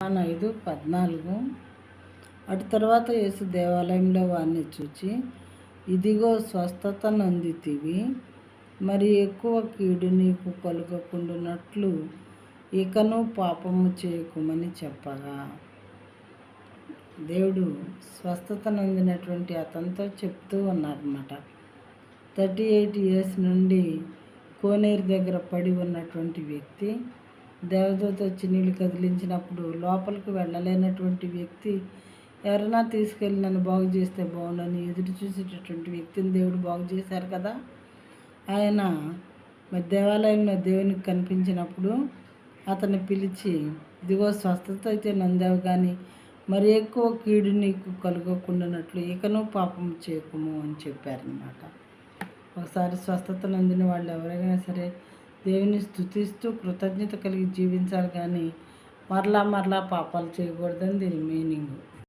యోహాను 5:14. అటు తర్వాత యేసు దేవాలయంలో వారిని చూచి, ఇదిగో స్వస్థత నొందితివి, మరి ఎక్కువ కీడు నీకు కలుగకుండునట్లు ఇకను పాపము చేయకుమని చెప్పగా, దేవుడు స్వస్థత నొందినటువంటి అతనితో చెప్తూ ఉన్నారన్నమాట. 38 years నుండి కోనేరు దగ్గర పడి ఉన్నటువంటి వ్యక్తి, దేవదూత వచ్చి నీళ్ళు కదిలించినప్పుడు లోపలికి వెళ్ళలేనటువంటి వ్యక్తి, ఎవరైనా తీసుకెళ్ళి నన్ను బాగు చేస్తే బాగుండని ఎదురు చూసేటటువంటి వ్యక్తిని దేవుడు బాగు చేశారు కదా. ఆయన మరి దేవాలయంలో దేవునికి కనిపించినప్పుడు అతన్ని పిలిచి, ఇదిగో స్వస్థత అయితే నొందావు, కానీ మరి ఎక్కువ కీడు నీకు కలుగకుండానట్లు ఇకను పాపం చేయకుము అని చెప్పారనమాట. ఒకసారి స్వస్థత నొందిన వాళ్ళు ఎవరైనా సరే దేవుని స్తుతిస్తూ కృతజ్ఞత కలిగి జీవించాలి, కానీ మరలా పాపాలు చేయకూడదని దీని మీనింగ్.